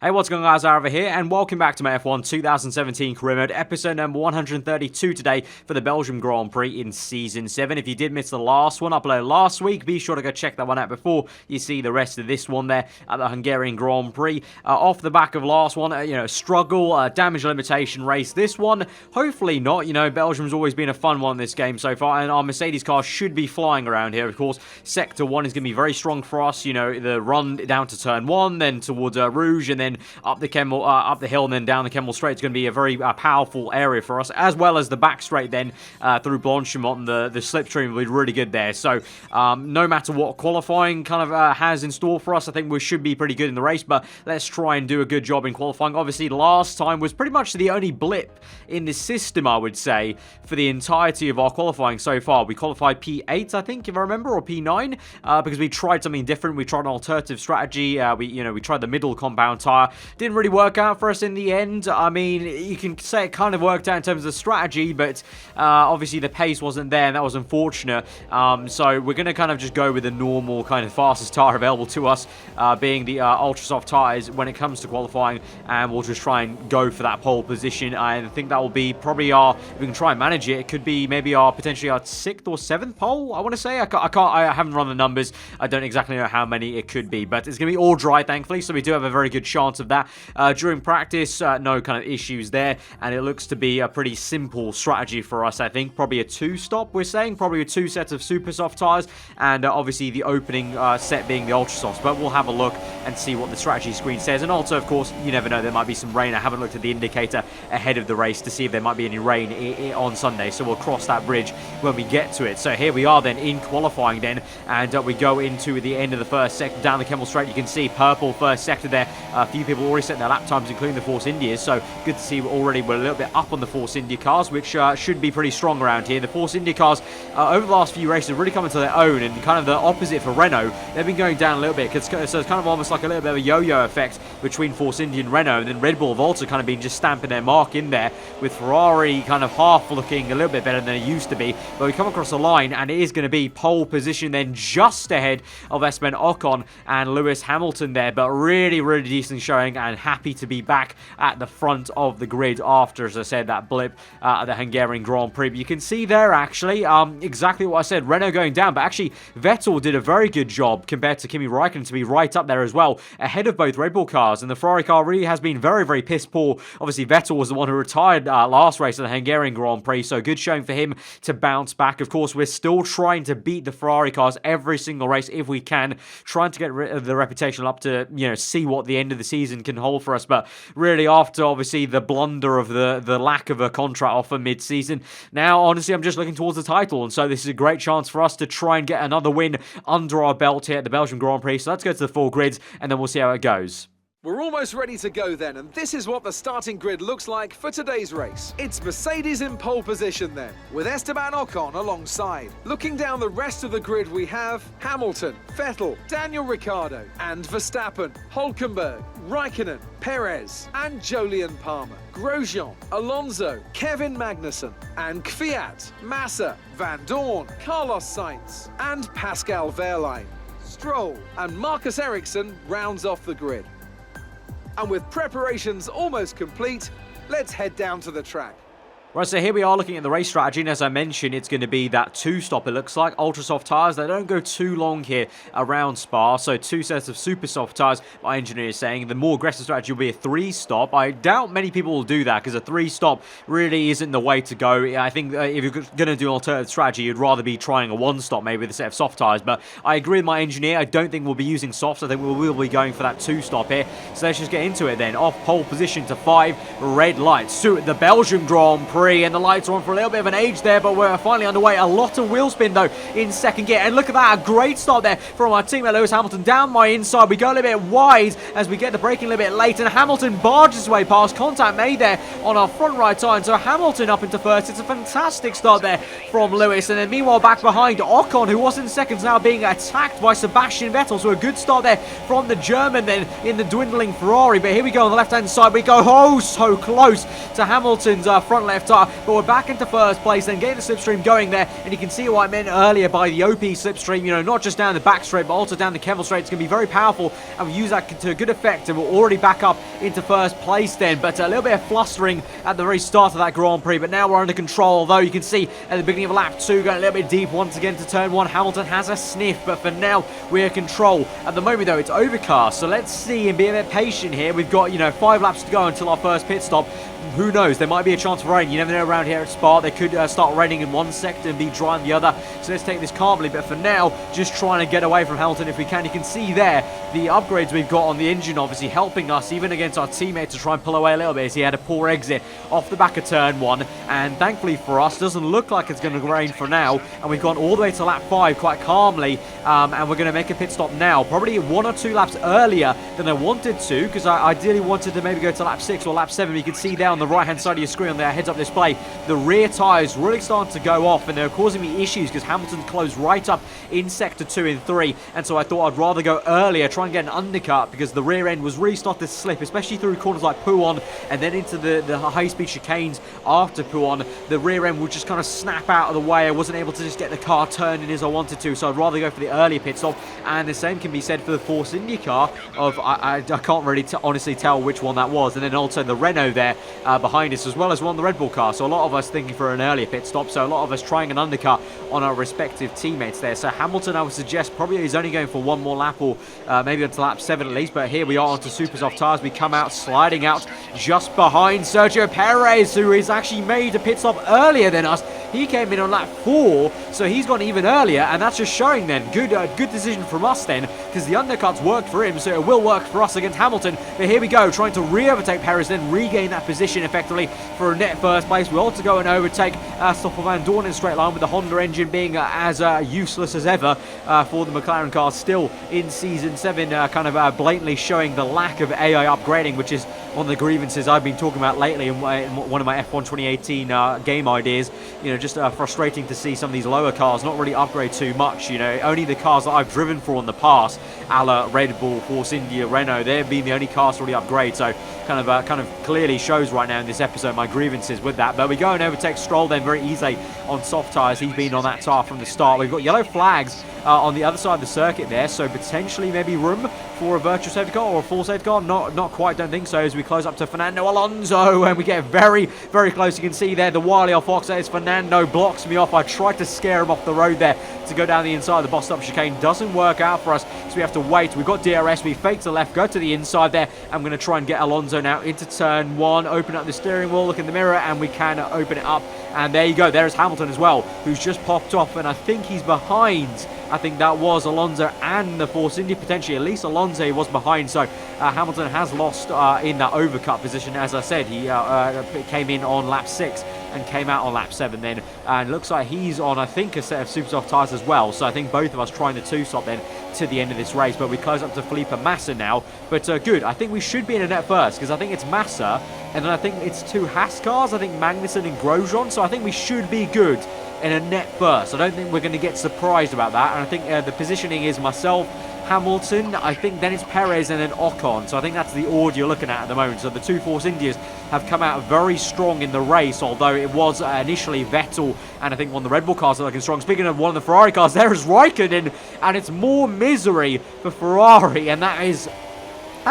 Hey, what's going on, guys? Aarava here, and welcome back to my F1 2017 career mode, episode number 132 today for the Belgian Grand Prix in Season 7. If you did miss the last one uploaded last week, be sure to go check that one out before you see the rest of this one there at the Hungarian Grand Prix. Off the back of last one, struggle, damage limitation race. This one, hopefully not. Belgium's always been a fun one in this game so far, and our Mercedes car should be flying around here. Of course, Sector 1 is going to be very strong for us. The run down to Turn 1, then towards Rouge, and then up the hill and then down the Kemmel Straight. It's going to be a very powerful area for us, as well as the back straight then through Blanchimont. The slipstream will be really good there. So no matter what qualifying kind of has in store for us, I think we should be pretty good in the race, but let's try and do a good job in qualifying. Obviously, last time was pretty much the only blip in the system, I would say, for the entirety of our qualifying so far. We qualified P8, I think, if I remember, or P9, because we tried something different. We tried an alternative strategy. We tried the middle compound tire. Didn't really work out for us in the end. I mean, you can say it kind of worked out in terms of the strategy, but obviously the pace wasn't there, and that was unfortunate. So we're going to kind of just go with the normal kind of fastest tire available to us, being the ultra soft tires when it comes to qualifying, and we'll just try and go for that pole position. I think that will be probably if we can try and manage it, it could be maybe potentially our 6th or 7th pole, I want to say. I haven't run the numbers. I don't exactly know how many it could be, but it's going to be all dry, thankfully, so we do have a very good chance of that. During practice, no kind of issues there, and it looks to be a pretty simple strategy for us, I think. Probably a 2-stop, we're saying. Probably with 2 sets of super soft tires, and obviously the opening set being the ultra softs. But we'll have a look and see what the strategy screen says. And also, of course, you never know, there might be some rain. I haven't looked at the indicator ahead of the race to see if there might be any rain on Sunday, so we'll cross that bridge when we get to it. So here we are then in qualifying then, and we go into the end of the first sector down the Kemmel Straight. You can see purple first sector there. A few people already set their lap times, including the Force Indias, so good to see already we're a little bit up on the Force India cars, which should be pretty strong around here. The Force India cars over the last few races have really come into their own, and kind of the opposite for Renault. They've been going down a little bit, so it's kind of almost like a little bit of a yo-yo effect between Force India and Renault, and then Red Bull have also kind of been just stamping their mark in there, with Ferrari kind of half looking a little bit better than it used to be. But we come across the line, and it is going to be pole position then just ahead of Esteban Ocon and Lewis Hamilton there, but really, really decent showing, and happy to be back at the front of the grid after, as I said, that blip at the Hungarian Grand Prix. But you can see there, actually, exactly what I said, Renault going down, but actually Vettel did a very good job compared to Kimi Räikkönen to be right up there as well, ahead of both Red Bull cars, and the Ferrari car really has been very, very piss poor. Obviously, Vettel was the one who retired last race at the Hungarian Grand Prix, so good showing for him to bounce back. Of course, we're still trying to beat the Ferrari cars every single race if we can, trying to get the reputation up to, see what the end of the season can hold for us. But really, after obviously the blunder of the lack of a contract offer mid-season, now honestly I'm just looking towards the title, and so this is a great chance for us to try and get another win under our belt here at the Belgian Grand Prix. So let's go to the full grids, and then we'll see how it goes. We're almost ready to go then, and this is what the starting grid looks like for today's race. It's Mercedes in pole position then, with Esteban Ocon alongside. Looking down the rest of the grid, we have Hamilton, Vettel, Daniel Ricciardo, and Verstappen, Hülkenberg, Räikkönen, Perez, and Jolyon Palmer, Grosjean, Alonso, Kevin Magnussen, and Kvyat, Massa, Van Dorn, Carlos Sainz, and Pascal Wehrlein. Stroll and Marcus Ericsson rounds off the grid. And with preparations almost complete, let's head down to the track. Right, so here we are looking at the race strategy, and as I mentioned, it's going to be that 2-stop, it looks like. Ultra soft tyres, they don't go too long here around Spa, so 2 sets of super soft tyres, my engineer is saying. The more aggressive strategy will be a 3-stop. I doubt many people will do that, because a 3-stop really isn't the way to go. I think if you're going to do an alternative strategy, you'd rather be trying a 1-stop, maybe with a set of soft tyres. But I agree with my engineer, I don't think we'll be using softs. I think we will be going for that 2-stop here. So let's just get into it then. Off pole position to 5, red lights. So the Belgian Grand Prix. And the lights are on for a little bit of an age there, but we're finally underway. A lot of wheel spin though in second gear, and look at that, a great start there from our teammate Lewis Hamilton. Down my inside, we go a little bit wide as we get the braking a little bit late, and Hamilton barges his way past. Contact made there on our front right tire, and so Hamilton up into first. It's a fantastic start there from Lewis, and then meanwhile back behind Ocon, who was in seconds, now being attacked by Sebastian Vettel. So a good start there from the German then in the dwindling Ferrari. But here we go on the left hand side, we go so close to Hamilton's front left tire. tyre, but we're back into first place, then getting the slipstream going there, and you can see what I meant earlier by the OP slipstream, you know, not just down the back straight, but also down the Kevel straight. It's going to be very powerful, and we use that to good effect, and we're already back up into first place then, but a little bit of flustering at the very start of that Grand Prix, but now we're under control, although you can see at the beginning of lap 2, going a little bit deep once again to turn 1, Hamilton has a sniff, but for now, we're in control. At the moment, though, it's overcast, so let's see and be a bit patient here. We've got, you know, 5 laps to go until our first pit stop. Who knows? There might be a chance of rain. You never know around here at Spa. They could start raining in one sector and be dry in the other. So let's take this calmly. But for now, just trying to get away from Hamilton if we can. You can see there the upgrades we've got on the engine obviously helping us even against our teammates to try and pull away a little bit as he had a poor exit off the back of turn 1. And thankfully for us, doesn't look like it's going to rain for now. And we've gone all the way to lap 5 quite calmly. And we're going to make a pit stop now. Probably 1 or 2 laps earlier than I wanted to, because I ideally wanted to maybe go to lap 6 or lap 7. You can see there on the right hand side of your screen on their heads-up display, the rear tyres really starting to go off, and they're causing me issues because Hamilton closed right up in sector 2 and 3, and so I thought I'd rather go earlier, try and get an undercut, because the rear end was really starting to slip, especially through corners like Pouon and then into the high-speed chicanes after Pouon. The rear end would just kind of snap out of the way. I wasn't able to just get the car turning as I wanted to, so I'd rather go for the earlier pit stop. And the same can be said for the Force India car of I can't really honestly tell which one that was, and then also the Renault there behind us, as well as one of the Red Bull cars. So a lot of us thinking for an earlier pit stop, so a lot of us trying an undercut on our respective teammates there. So Hamilton, I would suggest, probably is only going for one more lap, or maybe until lap 7 at least, but here we are onto super soft tyres. We come out sliding out just behind Sergio Perez, who has actually made a pit stop earlier than us. He came in on lap 4, so he's gone even earlier, and that's just showing then good decision from us then, because the undercuts worked for him, so it will work for us against Hamilton. But here we go, trying to re-overtake Perez, then regain that position effectively for a net first place. We also go and overtake Stoffel Van Dorn in straight line, with the Honda engine being as useless as ever for the McLaren car still in Season 7, kind of blatantly showing the lack of AI upgrading, which is one of the grievances I've been talking about lately in one of my F1 2018 game ideas. You know, just frustrating to see some of these lower cars not really upgrade too much. You know, only the cars that I've driven for in the past, a la Red Bull, Force India, Renault, they've been the only cars to really upgrade. So kind of clearly shows right now in this episode my grievances with that. But we go and overtake Stroll then very easily on soft tyres. He's been on that tyre from the start. We've got yellow flags on the other side of the circuit there, so potentially maybe room for a virtual safety car or a full safety car. Not quite, don't think so, as we close up to Fernando Alonso, and we get very, very close. You can see there the wily off Fox as Fernando blocks me off. I tried to scare him off the road there to go down the inside of the box stop chicane. Doesn't work out for us, so we have to wait. We've got DRS, we fake to the left, go to the inside there. I'm going to try and get Alonso now into turn 1, open up the steering wheel, look in the mirror, and we can open it up. And there you go, there's Hamilton as well, who's just popped off, and I think he's behind. I think that was Alonso and the Force India, potentially. At least Alonso was behind, so Hamilton has lost in that overcut position. As I said, he came in on lap 6 and came out on lap 7 then, and looks like he's on, I think, a set of super soft tyres as well. So I think both of us trying the 2-stop then to the end of this race, but we close up to Felipe Massa now. But good, I think we should be in a net first, because I think it's Massa, and then I think it's 2 Haas cars, I think Magnussen and Grosjean, so I think we should be good in a net first. I don't think we're going to get surprised about that, and I think the positioning is myself, Hamilton, I think then it's Perez, and then Ocon. So I think that's the order you're looking at the moment. So the 2 Force Indias have come out very strong in the race, although it was initially Vettel and I think one of the Red Bull cars are looking strong. Speaking of one of the Ferrari cars, there is Raikkonen, and it's more misery for Ferrari, and that's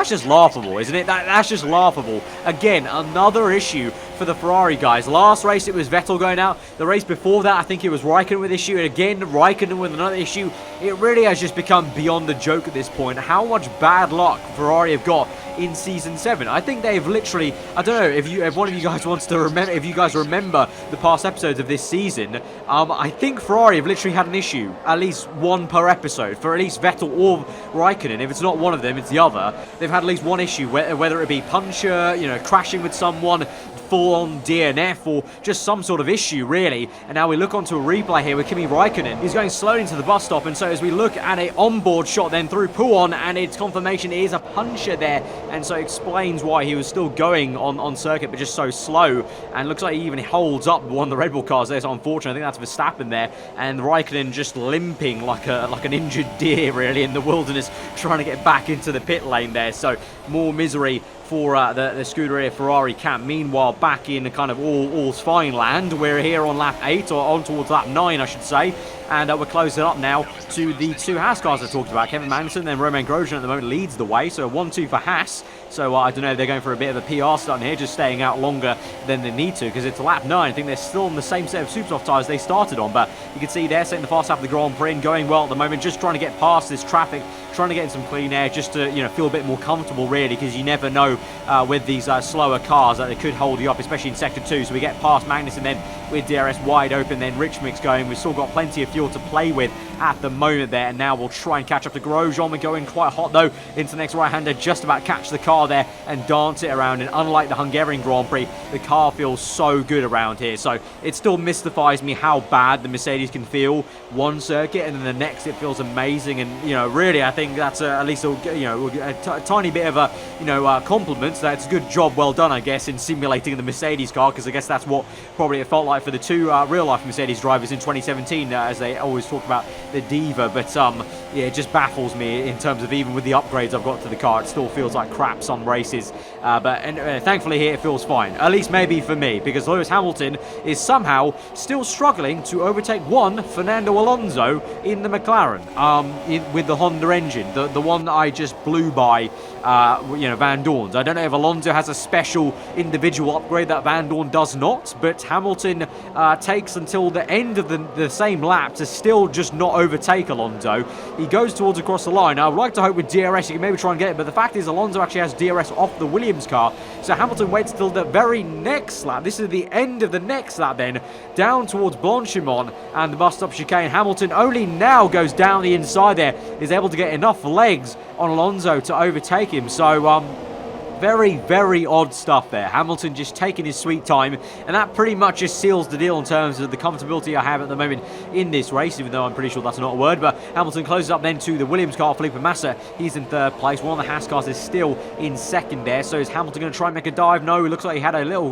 just laughable, isn't it? That's just laughable. Again, another issue for the Ferrari guys. Last race, it was Vettel going out. The race before that, I think it was Raikkonen with issue. And again, Raikkonen with another issue. It really has just become beyond the joke at this point. How much bad luck Ferrari have got in Season 7. I think they've literally, I don't know if one of you guys wants to remember, if you guys remember the past episodes of this season, I think Ferrari have literally had an issue, at least one per episode, for at least Vettel or Raikkonen. If it's not one of them, it's the other. They've had at least one issue, whether it be puncture, you know, crashing with someone, full-on DNF, or just some sort of issue, really. And now we look onto a replay here with Kimi Raikkonen. He's going slowly into the bus stop, and so as we look at a onboard shot then through Pouon, and its confirmation is a puncture there, and so it explains why he was still going on circuit, but just so slow. And looks like he even holds up one of the Red Bull cars there, so unfortunately, I think that's Verstappen there, and Raikkonen just limping like an injured deer, really, in the wilderness, trying to get back into the pit lane there. So more misery for the Scuderia Ferrari camp. Meanwhile, back in kind of all's fine land, we're here on lap 8, or on towards lap 9, I should say. And we're closing up now to the 2 Haas cars I talked about. Kevin Magnussen and then Romain Grosjean at the moment leads the way. So 1-2 for Haas. So I don't know if they're going for a bit of a PR stunt here, just staying out longer than they need to, because it's lap 9. I think they're still on the same set of super soft tyres they started on. But you can see they're setting the fast half of the Grand Prix and going well at the moment, just trying to get past this traffic, trying to get in some clean air, just to feel a bit more comfortable, really, because you never know with these slower cars that they could hold you up, especially in sector 2. So we get past Magnussen then with DRS wide open, then Rich Mix going. We've still got plenty of fuel to play with at the moment there, and now we'll try and catch up to Grosjean. We're going quite hot though into the next right-hander, just about catch the car there and dance it around. And unlike the Hungarian Grand Prix, the car feels so good around here, so it still mystifies me how bad the Mercedes can feel one circuit and then the next it feels amazing. And really I think that's at least a tiny bit of a compliment. So that's a good job, well done, I guess, in simulating the Mercedes car, because I guess that's what probably it felt like for the 2 real-life Mercedes drivers in 2017, as they always talk about the Diva. But yeah, it just baffles me in terms of, even with the upgrades I've got to the car, it still feels like crap some races. But thankfully here it feels fine, at least maybe for me, because Lewis Hamilton is somehow still struggling to overtake one Fernando Alonso in the McLaren with the Honda engine, the one that I just blew by Van Dorn's. I don't know if Alonso has a special individual upgrade that Van Dorn does not, but Hamilton takes until the end of the same lap to still just not overtake Alonso. He goes towards across the line. I would like to hope with DRS you can maybe try and get it, but the fact is Alonso actually has DRS off the Williams car, so Hamilton waits till the very next lap. This is the end of the next lap then, down towards Blanchimont and the bus stop chicane. Hamilton only now goes down the inside there, is able to get enough legs on Alonso to overtake him. So very, very odd stuff there. Hamilton just taking his sweet time, and that pretty much just seals the deal in terms of the comfortability I have at the moment in this race, even though I'm pretty sure that's not a word. But Hamilton closes up then to the Williams car, Felipe Massa. He's in 3rd place. One of the Haas cars is still in 2nd there. So is Hamilton going to try and make a dive? No, it looks like he had a little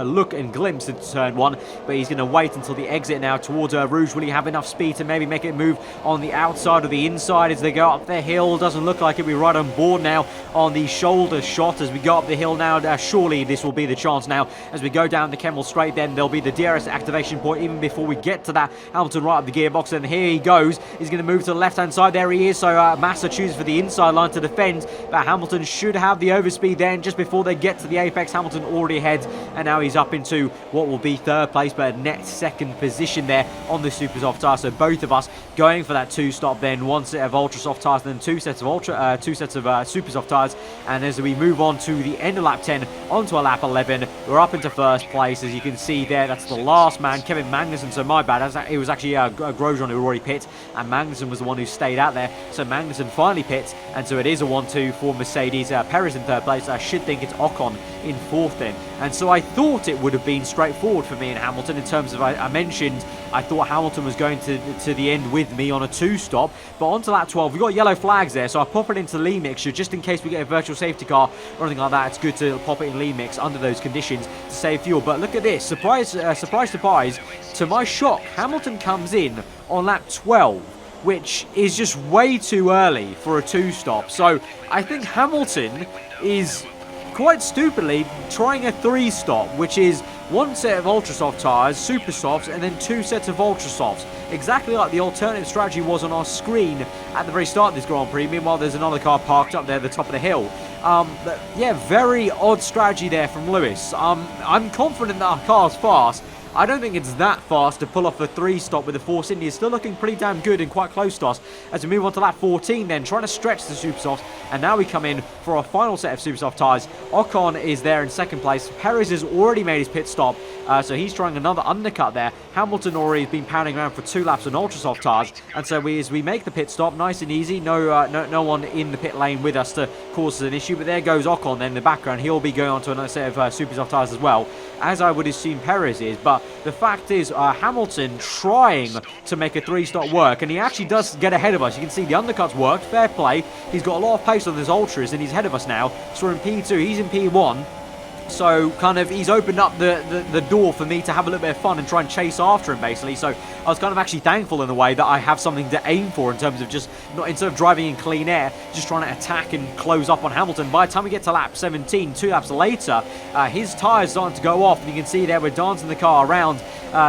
look and glimpse into turn 1, but he's going to wait until the exit now towards Rouge. Will he have enough speed to maybe make it move on the outside or the inside as they go up the hill? Doesn't look like it. We're right on board now on the shoulder shot as we go up the hill now. Surely this will be the chance now as we go down the Kemmel Straight. Then there'll be the DRS activation point even before we get to that. Hamilton right up the gearbox, and here he goes. He's going to move to the left-hand side. There he is. So Massa chooses for the inside line to defend, but Hamilton should have the overspeed then just before they get to the apex. Hamilton already ahead, and now he's up into what will be 3rd place, but a net 2nd position there on the super soft tire. So both of us going for that 2-stop, then 1 set of ultra soft tires, then 2 sets of super soft tires. And as we move on to the end of lap 10 onto a lap 11, we're up into 1st place. As you can see there, that's the last man, Kevin Magnussen. So my bad, it was actually Grosjean who already pit, and Magnussen was the one who stayed out there. So Magnussen finally pits, and so it is a 1-2 for Mercedes. Perez in 3rd place. I should think it's Ocon in 4th then. And so I thought it would have been straightforward for me and Hamilton in terms of, I mentioned I thought Hamilton was going to the end with me on a 2-stop, but onto lap 12 we've got yellow flags there, so I pop it into lean mixture just in case we get a virtual safety car or anything like that. It's good to pop it in lean mix under those conditions to save fuel. But look at this, surprise, to my shock, Hamilton comes in on lap 12, which is just way too early for a 2-stop. So I think Hamilton is quite stupidly trying a 3-stop, which is 1 set of ultra soft tyres, super softs, and then 2 sets of ultra softs, exactly like the alternative strategy was on our screen at the very start of this Grand Prix. Meanwhile, there's another car parked up there at the top of the hill. But yeah, very odd strategy there from Lewis. I'm confident that our car's fast. I don't think it's that fast to pull off a 3-stop with the Force India. Still looking pretty damn good and quite close to us as we move on to lap 14 then, trying to stretch the super softs. And now we come in for our final set of super soft tyres. Ocon is there in 2nd place. Perez has already made his pit stop, so he's trying another undercut there. Hamilton already has been pounding around for 2 laps on ultra soft tyres, and so as we make the pit stop, nice and easy, no one in the pit lane with us to cause an issue. But there goes Ocon then in the background. He'll be going on to another set of super soft tyres as well, as I would assume Perez is. But the fact is, Hamilton trying to make a 3-stop work, and he actually does get ahead of us. You can see the undercuts worked, fair play. He's got a lot of pace on his ultras, and he's ahead of us now. So we're in P2, he's in P1. So kind of he's opened up the door for me to have a little bit of fun and try and chase after him, basically. So I was kind of actually thankful in a way that I have something to aim for in terms of just not, instead of driving in clean air, just trying to attack and close up on Hamilton. By the time we get to lap 17, 2 laps later, his tyres starting to go off, and you can see there we're dancing the car around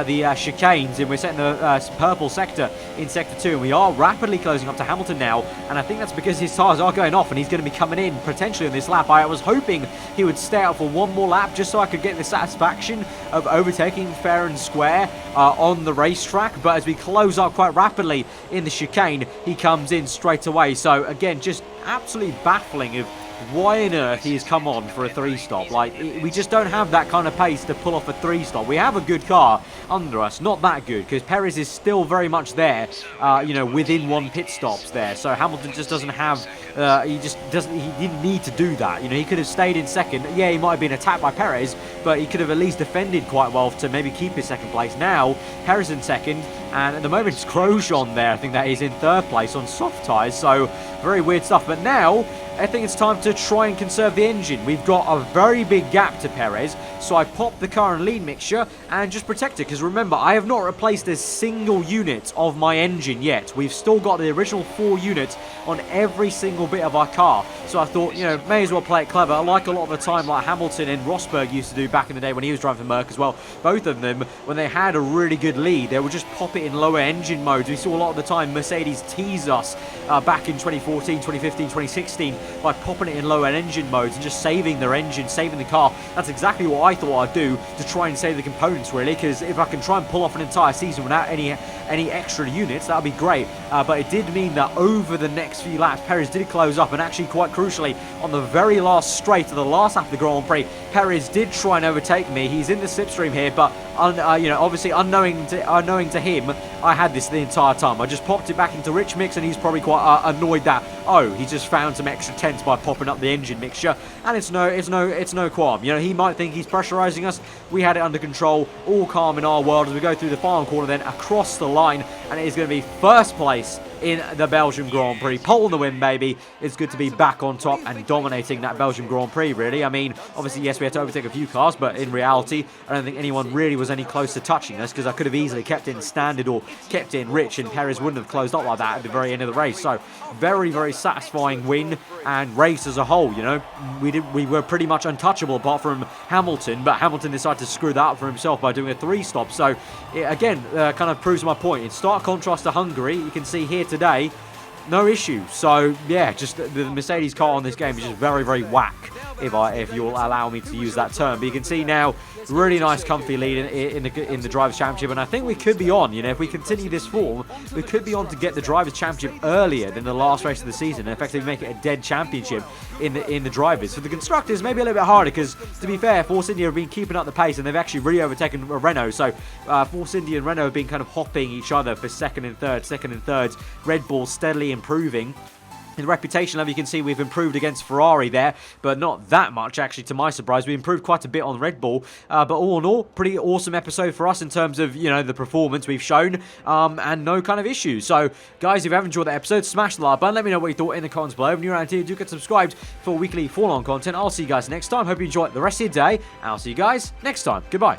the chicanes, and we're setting the purple sector in sector 2, and we are rapidly closing up to Hamilton now, and I think that's because his tyres are going off and he's going to be coming in potentially on this lap. I was hoping he would stay out for one more lap just so I could get the satisfaction of overtaking fair and square on the racetrack, but as we close up quite rapidly in the chicane, he comes in straight away. So again, just absolutely baffling of why on earth he has come on for a 3-stop. Like, we just don't have that kind of pace to pull off a 3-stop. We have a good car under us, not that good, because Perez is still very much there, you know, within 1 pit stops there. So Hamilton just doesn't have, he didn't need to do that. You know, he could have stayed in second. Yeah, he might have been attacked by Perez, but he could have at least defended quite well to maybe keep his second place. Now, Perez in second, and at the moment it's Grosjean there, I think that is in 3rd place on soft tyres, so very weird stuff. But now, I think it's time to try and conserve the engine. We've got a very big gap to Perez, so I popped the car and lean mixture and just protect it, because remember, I have not replaced a single unit of my engine yet. We've still got the original 4 units on every single bit of our car, so I thought, you know, may as well play it clever. I like a lot of the time like Hamilton and Rosberg used to do back in the day when he was driving for Merc as well. Both of them, when they had a really good lead, they would just pop it in lower engine modes. We saw a lot of the time Mercedes tease us back in 2014, 2015, 2016 by popping it in lower engine modes and just saving their engine, saving the car. That's exactly what I thought I'd do to try and save the components, really, because if I can try and pull off an entire season without any extra units, that would be great. But it did mean that over the next few laps, Perez did close up, and actually quite crucially, on the very last straight of the last lap of the Grand Prix, Perez did try and overtake me. He's in the slipstream here, but you know, obviously unknowing to him, I had this the entire time. I just popped it back into rich mix, and he's probably quite annoyed that, oh, he just found some extra tenths by popping up the engine mixture, and it's no qualm. You know, he might think he's pressurizing us. We had it under control, all calm in our world as we go through the final corner, then across the line, and it is going to be 1st place in the Belgian Grand Prix. Pole in the win, baby. It's good to be back on top and dominating that Belgian Grand Prix, really. I mean, obviously, yes, we had to overtake a few cars, but in reality, I don't think anyone really was any close to touching us, because I could have easily kept it in standard or kept it in rich, and Perez wouldn't have closed up like that at the very end of the race. So, very, very satisfying win and race as a whole, you know. We were pretty much untouchable apart from Hamilton, but Hamilton decided to screw that up for himself by doing a 3-stop. So, it, again, kind of proves my point. In stark contrast to Hungary, you can see here today, no issue. So yeah, just the Mercedes car on this game is just very, very whack, if you'll allow me to use that term. But you can see now, really nice comfy lead in the Drivers' Championship, and I think we could be on, you know, if we continue this form, we could be on to get the Drivers' Championship earlier than the last race of the season, and effectively make it a dead championship in the Drivers. For the Constructors, maybe a little bit harder, because to be fair, Force India have been keeping up the pace, and they've actually really overtaken Renault, so Force India and Renault have been kind of hopping each other for second and third. Red Bull steadily improving. In the reputation level, you can see we've improved against Ferrari there, but not that much, actually, to my surprise. We improved quite a bit on Red Bull, but all in all, pretty awesome episode for us in terms of, you know, the performance we've shown, and no kind of issues. So, guys, if you have enjoyed that episode, smash the like button. Let me know what you thought in the comments below. If you're around here, do get subscribed for weekly full-on content. I'll see you guys next time. Hope you enjoy the rest of your day, and I'll see you guys next time. Goodbye.